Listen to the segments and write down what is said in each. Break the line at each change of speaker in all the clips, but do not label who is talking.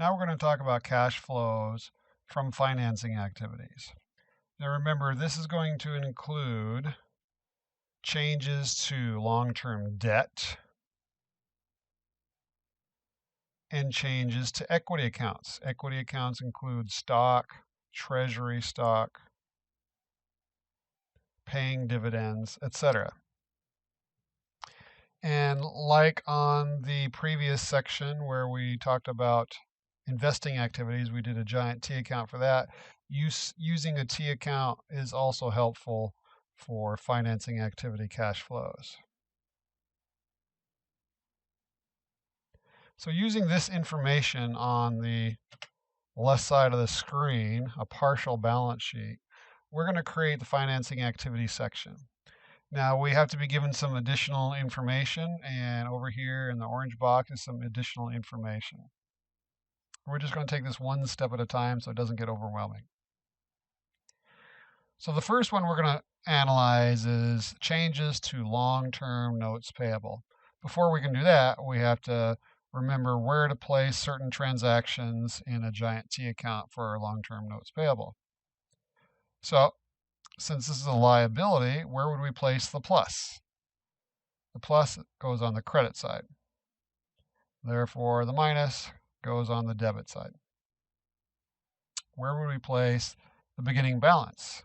Now we're going to talk about cash flows from financing activities. Now remember, this is going to include changes to long-term debt and changes to equity accounts. Equity accounts include stock, treasury stock, paying dividends, etc. And like on the previous section where we talked about investing activities, we did a giant T account for that. Using a T account is also helpful for financing activity cash flows. So using this information on the left side of the screen, a partial balance sheet, we're going to create the financing activity section. Now we have to be given some additional information, and over here in the orange box is some additional information. We're just going to take this one step at a time so it doesn't get overwhelming. So the first one we're going to analyze is changes to long-term notes payable. Before we can do that, we have to remember where to place certain transactions in a giant T account for our long-term notes payable. So since this is a liability, where would we place the plus? The plus goes on the credit side. Therefore, the minus goes on the debit side. Where would we place the beginning balance?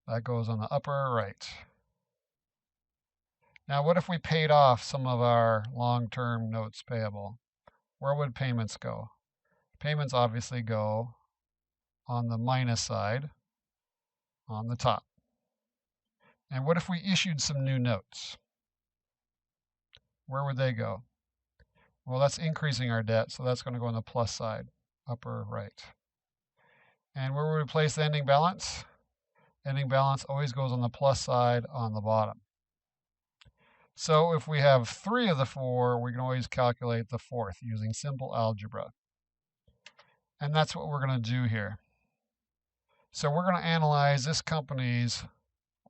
That goes on the upper right. Now, what if we paid off some of our long-term notes payable? Where would payments go? Payments obviously go on the minus side, on the top. And what if we issued some new notes? Where would they go? Well, that's increasing our debt, so that's going to go on the plus side, upper right. And where would we place the ending balance? Ending balance always goes on the plus side on the bottom. So if we have 3 of the 4, we can always calculate the 4th using simple algebra. And that's what we're going to do here. So we're going to analyze this company's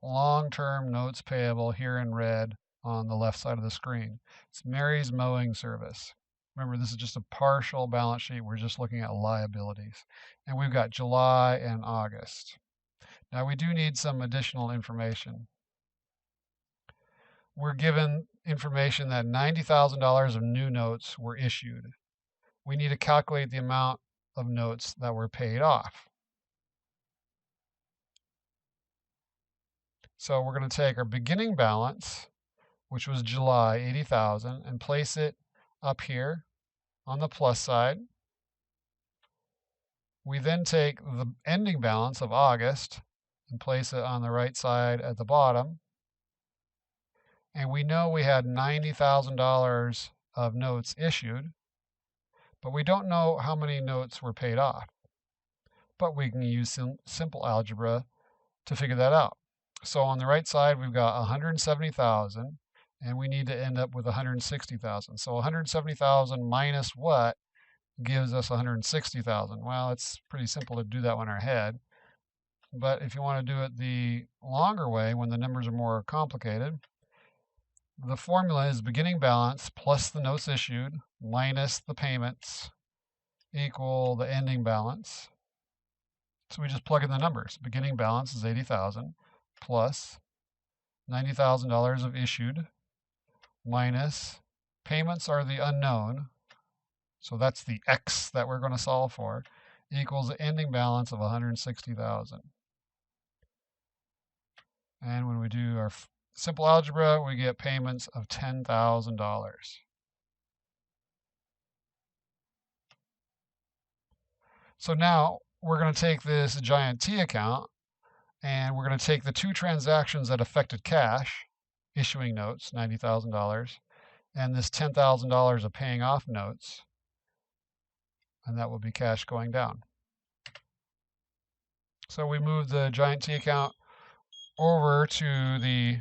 long-term notes payable here in red on the left side of the screen. It's Mary's Mowing Service. Remember, this is just a partial balance sheet. We're just looking at liabilities. And we've got July and August. Now we do need some additional information. We're given information that $90,000 of new notes were issued. We need to calculate the amount of notes that were paid off. So we're going to take our beginning balance, which was July, 80,000, and place it up here on the plus side. We then take the ending balance of August and place it on the right side at the bottom. And we know we had $90,000 of notes issued, but we don't know how many notes were paid off. But we can use simple algebra to figure that out. So on the right side, we've got 170,000, and we need to end up with 160,000. So 170,000 minus what gives us 160,000? Well, it's pretty simple to do that one in our head. But if you want to do it the longer way, when the numbers are more complicated, the formula is beginning balance plus the notes issued minus the payments equal the ending balance. So we just plug in the numbers. Beginning balance is 80,000 plus $90,000 of issued minus payments are the unknown. So that's the X that we're going to solve for, equals the ending balance of 160,000. And when we do our simple algebra, we get payments of $10,000. So now we're going to take this giant T account and we're going to take the 2 transactions that affected cash, issuing notes, $90,000, and this $10,000 of paying off notes, and that will be cash going down. So we move the giant T account over to the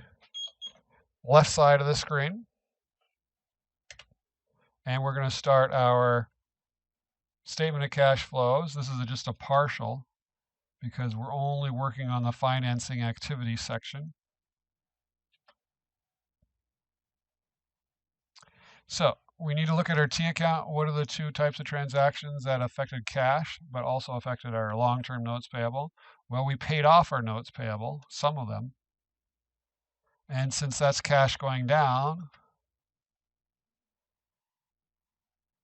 left side of the screen, and we're going to start our statement of cash flows. This is just a partial because we're only working on the financing activity section. So we need to look at our T account. What are the two types of transactions that affected cash, but also affected our long-term notes payable? Well, we paid off our notes payable, some of them. And since that's cash going down,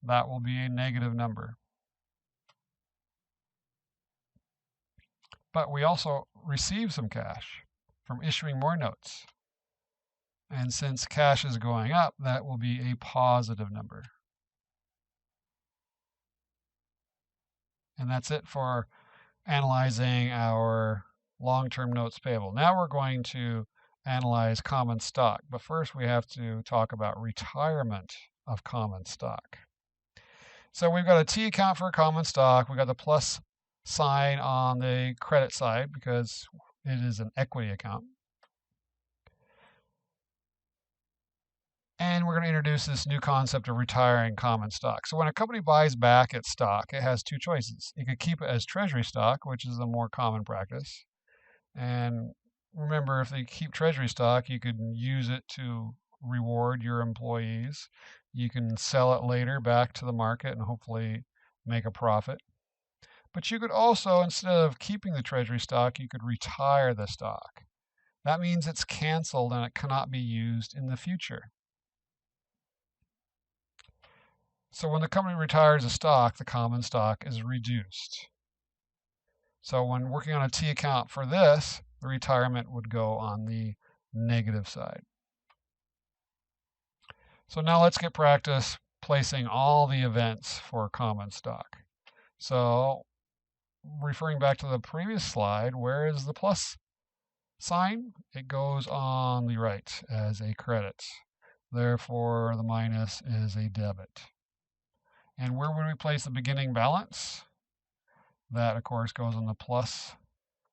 that will be a negative number. But we also received some cash from issuing more notes. And since cash is going up, that will be a positive number. And that's it for analyzing our long-term notes payable. Now we're going to analyze common stock. But first we have to talk about retirement of common stock. So we've got a T account for common stock. We've got the plus sign on the credit side because it is an equity account. And we're going to introduce this new concept of retiring common stock. So when a company buys back its stock, it has two choices. It could keep it as treasury stock, which is a more common practice. And remember, if they keep treasury stock, you could use it to reward your employees. You can sell it later back to the market and hopefully make a profit. But you could also, instead of keeping the treasury stock, you could retire the stock. That means it's canceled and it cannot be used in the future. So when the company retires a stock, the common stock is reduced. So when working on a T account for this, the retirement would go on the negative side. So now let's get practice placing all the events for common stock. So referring back to the previous slide, where is the plus sign? It goes on the right as a credit. Therefore, the minus is a debit. And where would we place the beginning balance? That, of course, goes on the plus,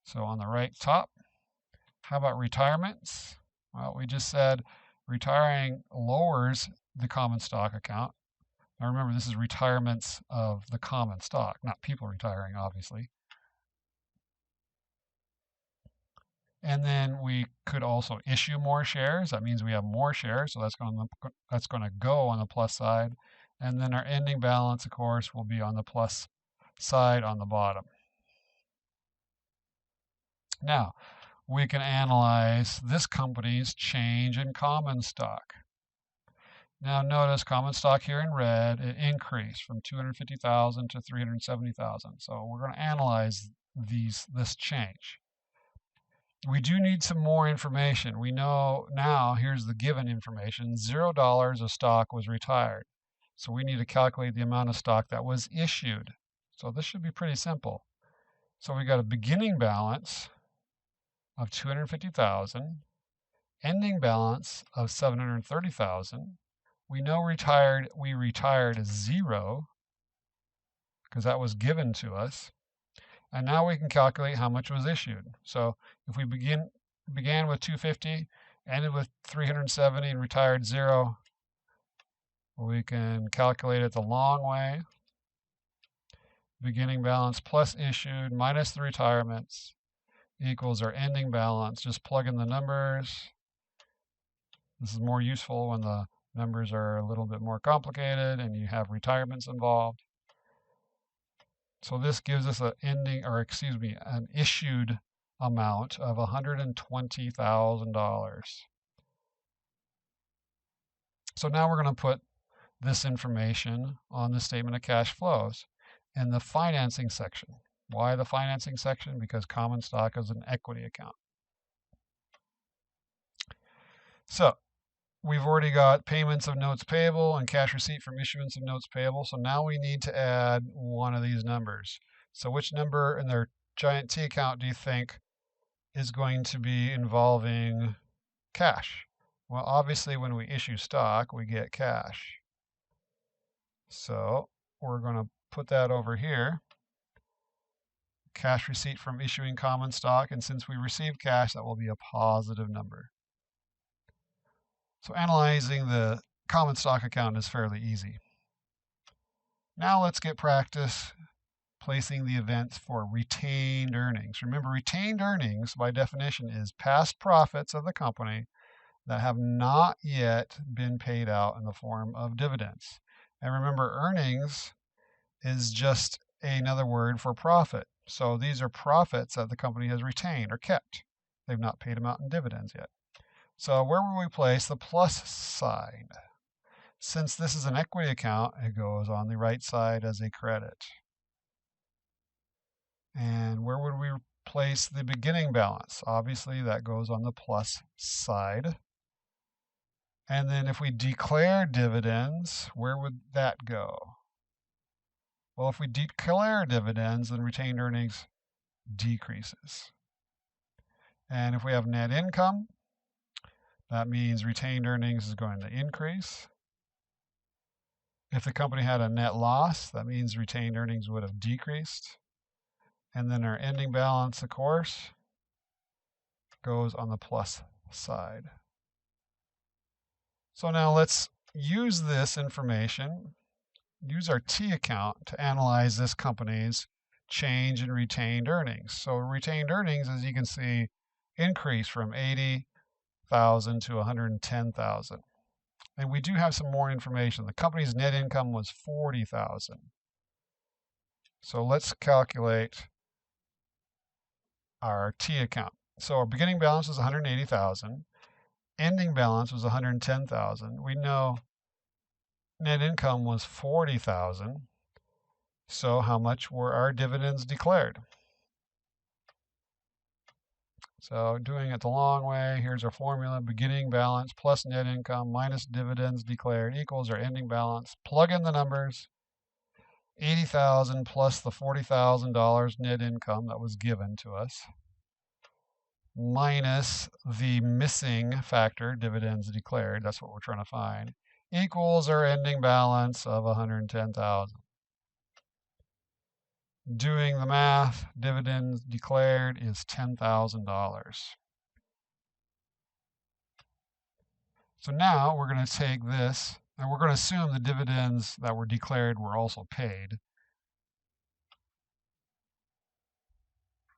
so on the right top. How about retirements? Well, we just said retiring lowers the common stock account. Now remember, this is retirements of the common stock, not people retiring, obviously. And then we could also issue more shares. That means we have more shares, so that's going to go on the plus side. And then our ending balance, of course, will be on the plus side on the bottom. Now, we can analyze this company's change in common stock. Now notice common stock here in red, it increased from 250,000 to 370,000. So we're going to analyze this change. We do need some more information. We know now, here's the given information, $0 of stock was retired. So we need to calculate the amount of stock that was issued. So this should be pretty simple. So we got a beginning balance of 250,000, ending balance of 730,000. We know we retired as 0 because that was given to us. And now we can calculate how much was issued. So if we began with 250, ended with 370 and retired 0, we can calculate it the long way. Beginning balance plus issued minus the retirements equals our ending balance. Just plug in the numbers. This is more useful when the numbers are a little bit more complicated and you have retirements involved. So this gives us an issued amount of $120,000. So now we're going to put this information on the statement of cash flows in the financing section. Why the financing section? Because common stock is an equity account. So we've already got payments of notes payable and cash receipt from issuance of notes payable. So now we need to add one of these numbers. So which number in their giant T account do you think is going to be involving cash? Well, obviously when we issue stock, we get cash. So we're going to put that over here. Cash receipt from issuing common stock. And since we received cash, that will be a positive number. So analyzing the common stock account is fairly easy. Now let's get practice placing the events for retained earnings. Remember, retained earnings by definition is past profits of the company that have not yet been paid out in the form of dividends. And remember, earnings is just another word for profit. So these are profits that the company has retained or kept. They've not paid them out in dividends yet. So where will we place the plus sign? Since this is an equity account, it goes on the right side as a credit. And where would we place the beginning balance? Obviously, that goes on the plus side. And then if we declare dividends, where would that go? Well, if we declare dividends, then retained earnings decreases. And if we have net income, that means retained earnings is going to increase. If the company had a net loss, that means retained earnings would have decreased. And then our ending balance, of course, goes on the plus side. So now let's use this information, use our T account to analyze this company's change in retained earnings. So retained earnings, as you can see, increased from 80,000 to 110,000. And we do have some more information. The company's net income was 40,000. So let's calculate our T account. So our beginning balance was 180,000. Ending balance was 110,000. We know net income was 40,000. So how much were our dividends declared? So doing it the long way, here's our formula. Beginning balance plus net income minus dividends declared equals our ending balance. Plug in the numbers. 80,000 plus the $40,000 net income that was given to us, minus the missing factor, dividends declared, that's what we're trying to find, equals our ending balance of 110,000. Doing the math, dividends declared is $10,000. So now we're going to take this, and we're going to assume the dividends that were declared were also paid.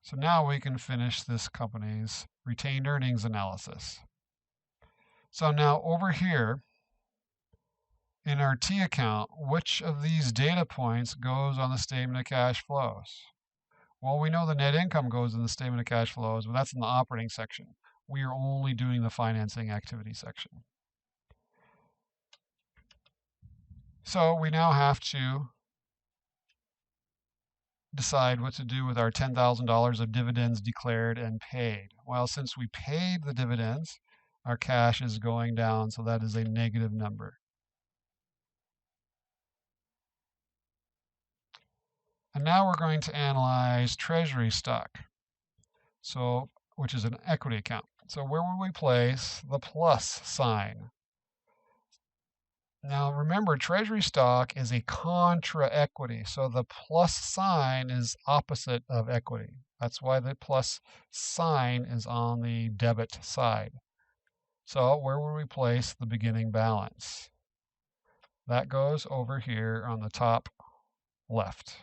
So now we can finish this company's retained earnings analysis. So now over here in our T account, which of these data points goes on the statement of cash flows? Well, we know the net income goes in the statement of cash flows, but that's in the operating section. We are only doing the financing activity section. So we now have to decide what to do with our $10,000 of dividends declared and paid. Well, since we paid the dividends, our cash is going down, so that is a negative number. And now we're going to analyze treasury stock, which is an equity account. So where would we place the plus sign? Now remember, treasury stock is a contra equity, so the plus sign is opposite of equity. That's why the plus sign is on the debit side. So where would we place the beginning balance? That goes over here on the top left.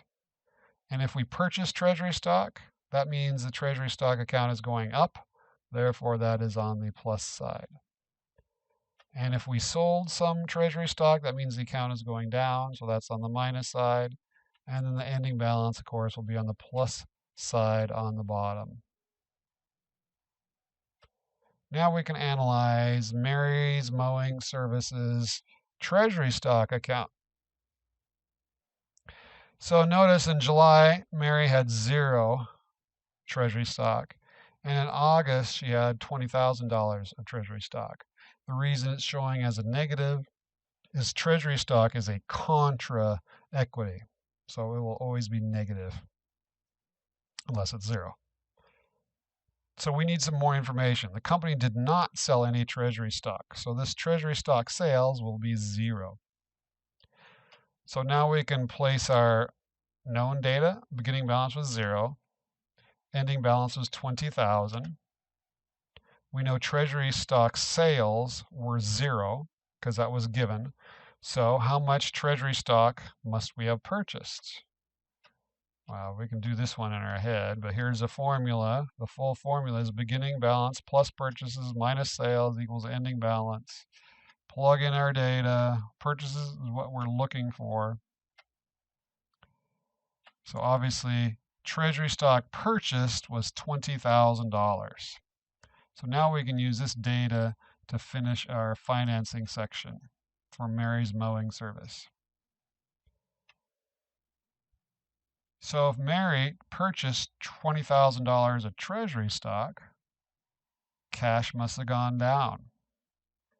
And if we purchase treasury stock, that means the treasury stock account is going up. Therefore, that is on the plus side. And if we sold some treasury stock, that means the account is going down. So that's on the minus side. And then the ending balance, of course, will be on the plus side on the bottom. Now we can analyze Mary's Mowing Services treasury stock account. So notice in July, Mary had 0 treasury stock. And in August, she had $20,000 of treasury stock. The reason it's showing as a negative is treasury stock is a contra equity. So it will always be negative unless it's 0. So we need some more information. The company did not sell any treasury stock. So this treasury stock sales will be 0. So now we can place our known data. Beginning balance was 0. Ending balance was 20,000. We know treasury stock sales were 0 because that was given. So how much treasury stock must we have purchased? Well, we can do this one in our head, but here's a formula. The full formula is beginning balance plus purchases minus sales equals ending balance. Plug in our data. Purchases is what we're looking for. So obviously, Treasury stock purchased was $20,000. So now we can use this data to finish our financing section for Mary's mowing service. So if Mary purchased $20,000 of Treasury stock, cash must have gone down.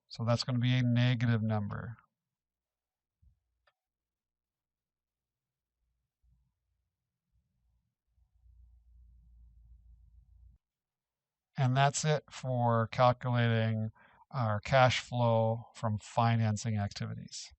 So that's going to be a negative number. And that's it for calculating our cash flow from financing activities.